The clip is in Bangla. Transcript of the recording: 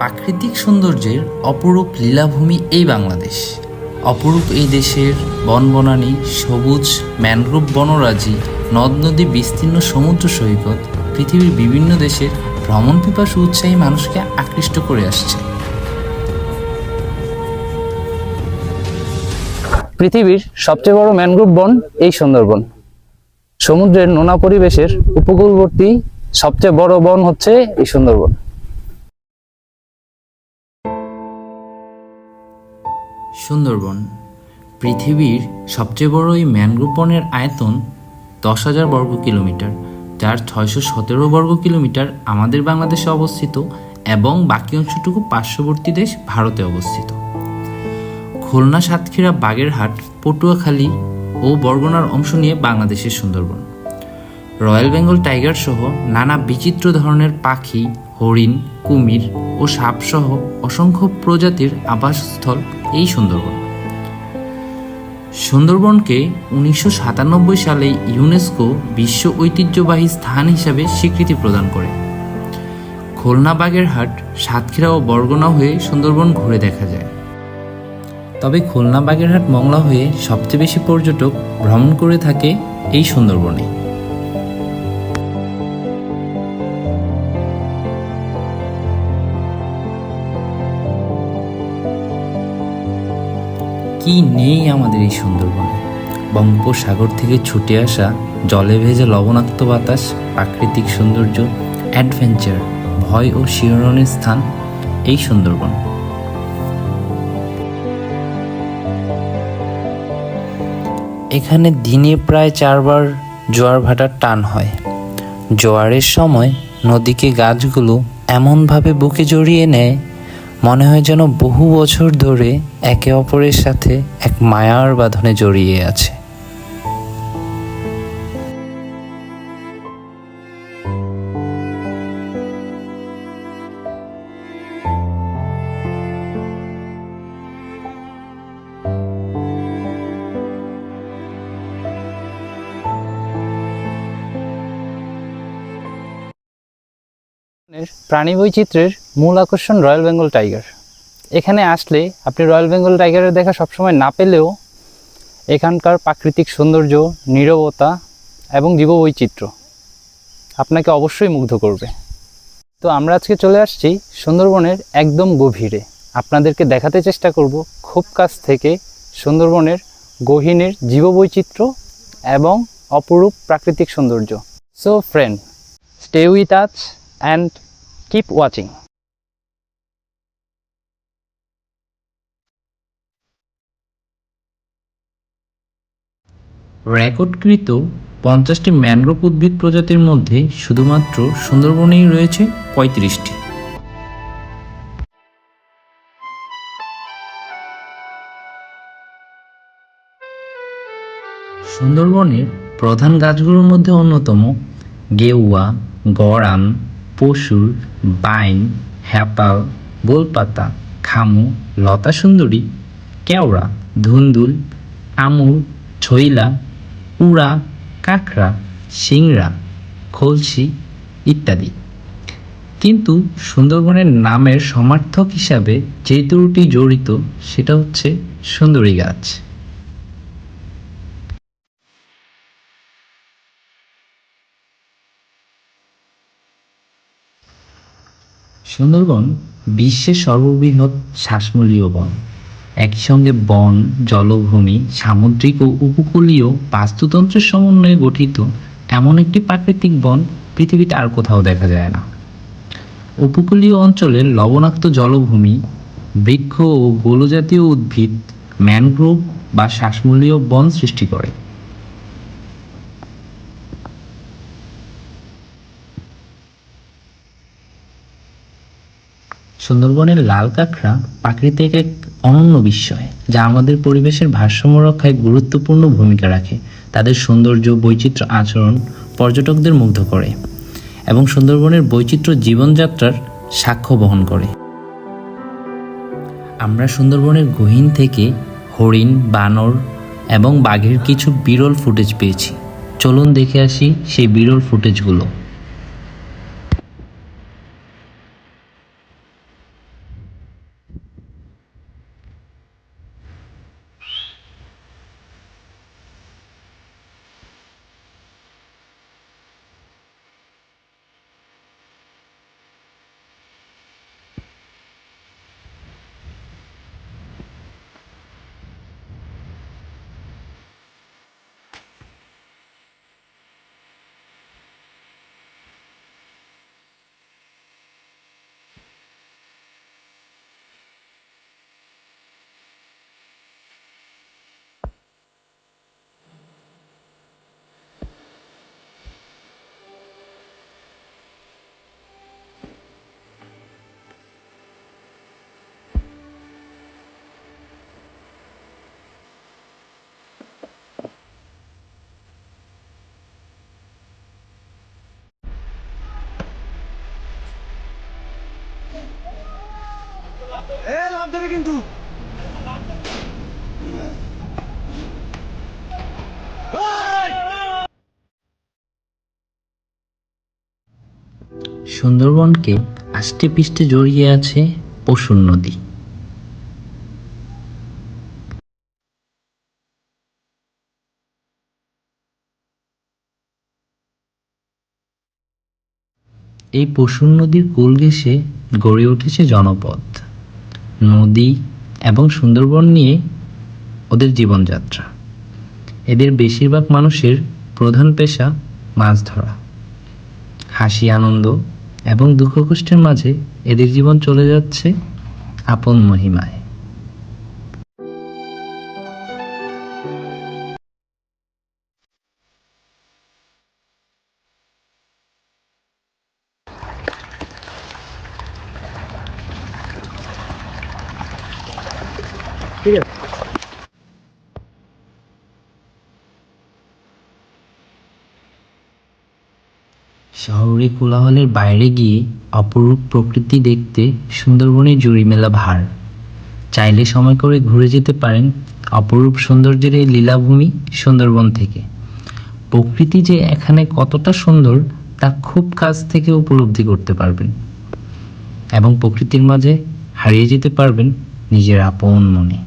প্রাকৃতিক সৌন্দর্যের অপরূপ লীলাভূমি এই বাংলাদেশ। অপরূপ এই দেশের বনবনানী, সবুজ ম্যানগ্রোভ বনরাজি, নদ নদী, বিস্তীর্ণ সমুদ্র সৈকত পৃথিবীর বিভিন্ন দেশের ভ্রমণ পিপাসু উৎসাহী মানুষকে আকৃষ্ট করে আসছে। পৃথিবীর সবচেয়ে বড় ম্যানগ্রোভ বন এই সুন্দরবন। সমুদ্রের নোনা পরিবেশের উপকূলবর্তী সবচেয়ে বড় বন হচ্ছে এই সুন্দরবন। সুন্দরবন পৃথিবীর সবচেয়ে বড় এই ম্যানগ্রোভ বনের আয়তন 10,000 বর্গ কিলোমিটার, যার 617 বর্গ কিলোমিটার আমাদের বাংলাদেশে অবস্থিত এবং বাকি অংশটুকু পার্শ্ববর্তী দেশ ভারতে অবস্থিত। খুলনা, সাতক্ষীরা, বাগেরহাট, পটুয়াখালী ও বরগুনার অংশ নিয়ে বাংলাদেশের সুন্দরবন। রয়্যাল বেঙ্গল টাইগার সহ নানা বিচিত্র ধরনের পাখি, হরিণ, কুমির ও সাপ সহ অসংখ্য প্রজাতির আবাসস্থল এই সুন্দরবন। সুন্দরবনকে 1997 সালে ইউনেস্কো বিশ্ব ঐতিহ্যবাহী স্থান হিসাবে স্বীকৃতি প্রদান করে। খুলনা, বাগেরহাট, সাতক্ষীরা ও বরগুনা হয়ে সুন্দরবন ঘুরে দেখা যায়। তবে খুলনা, বাগেরহাট, মংলা হয়ে সবচেয়ে বেশি পর্যটক ভ্রমণ করে থাকে এই সুন্দরবনে। কি নেই আমাদের এই সুন্দরবনে! বঙ্গোপসাগর থেকে ছুটে আসা জলে ভেজা লবণাক্ত বাতাস, প্রাকৃতিক সৌন্দর্য, অ্যাডভেঞ্চার, ভয় ও শিহরণের স্থান এই সুন্দরবন। এখানে দিনে প্রায় 4 বার জোয়ার ভাটার টান হয়। জোয়ারের সময় নদীকে গাছগুলো এমনভাবে বুকে জড়িয়ে নেয়, মনে হয় যেন বহু বছর ধরে একে অপরের সাথে এক মায়ার বাঁধনে জড়িয়ে আছে। প্রাণী বৈচিত্র্যের মূল আকর্ষণ রয়্যাল বেঙ্গল টাইগার। এখানে আসলে আপনি রয়্যাল বেঙ্গল টাইগারের দেখা সবসময় না পেলেও এখানকার প্রাকৃতিক সৌন্দর্য, নীরবতা এবং জীববৈচিত্র্য আপনাকে অবশ্যই মুগ্ধ করবে। তো আমরা আজকে চলে আসছি সুন্দরবনের একদম গভীরে। আপনাদেরকে দেখাতে চেষ্টা করব খুব কাছ থেকে সুন্দরবনের গহীনের জীববৈচিত্র্য এবং অপরূপ প্রাকৃতিক সৌন্দর্য। So friend, stay with us and keep watching. রেকর্ডকৃত 50টি ম্যানগ্রোভ উদ্ভিদ প্রজাতির মধ্যে শুধুমাত্র সুন্দরবনেই রয়েছে 35টি। সুন্দরবনের প্রধান গাছগুলোর মধ্যে অন্যতম গেওয়া, গড়ান, পশুর, বাইন, হ্যাপাল, গোলপাতা, খামু, লতা সুন্দরী, কেওড়া, ধুন্দুল, আমুর, ছইলা, উড়া, কাঁকড়া, সিংড়া, খলসি ইত্যাদি। কিন্তু সুন্দরবনের নামের সমার্থক হিসাবে যে দুটি জড়িত সেটা হচ্ছে সুন্দরী গাছ। সুন্দরবন বিশ্বের সর্ববৃহৎ শ্বাসমূলীয় বন। একই সঙ্গে বন, জলভূমি, সামুদ্রিক ও উপকূলীয় বাস্তুতন্ত্রের সমন্বয়ে গঠিত এমন একটি প্রাকৃতিক বন পৃথিবীতে আর কোথাও দেখা যায় না। উপকূলীয় অঞ্চলের লবণাক্ত জলভূমি, বৃক্ষ ও গোলজাতীয় উদ্ভিদ ম্যানগ্রোভ বা শ্বাসমূলীয় বন সৃষ্টি করে। সুন্দরবনের লাল কাঁকড়া প্রাকৃতিক এক অনন্য বিস্ময়, যা আমাদের পরিবেশের ভারসাম্য রক্ষায় গুরুত্বপূর্ণ ভূমিকা রাখে। তাদের সৌন্দর্য, বৈচিত্র্য আচরণ পর্যটকদের মুগ্ধ করে এবং সুন্দরবনের বৈচিত্র্য জীবনযাত্রার সাক্ষ্য বহন করে। আমরা সুন্দরবনের গহীন থেকে হরিণ, বানর এবং বাঘের কিছু বিরল ফুটেজ পেয়েছি। চলুন দেখে আসি সেই বিরল ফুটেজগুলো। সুন্দরবনকে আষ্টে পৃষ্ঠে জড়িয়ে আছে পশুর নদী। এই পশুর নদীর কোল ঘেঁষে গড়ে উঠেছে জনপদ, নদী এবং সুন্দরবন নিয়ে ওদের জীবনযাত্রা। এদের বেশিরভাগ মানুষের প্রধান পেশা মাছ ধরা। হাসি, আনন্দ এবং দুঃখ কষ্টের মাঝে এদের জীবন চলে যাচ্ছে আপন মহিমায়। ঠিক আছে। শহরে কোলাহলের বাইরে গিয়ে অপরূপ প্রকৃতি দেখতে সুন্দরবনে জুড়ি মেলা ভার। চাইলে সময় করে ঘুরে যেতে পারেন অপরূপ সৌন্দর্যের এই লীলাভূমি সুন্দরবন থেকে। প্রকৃতি যে এখানে কতটা সুন্দর তা খুব কাছ থেকে উপলব্ধি করতে পারবেন এবং প্রকৃতির মাঝে হারিয়ে যেতে পারবেন নিজের আপন মনে।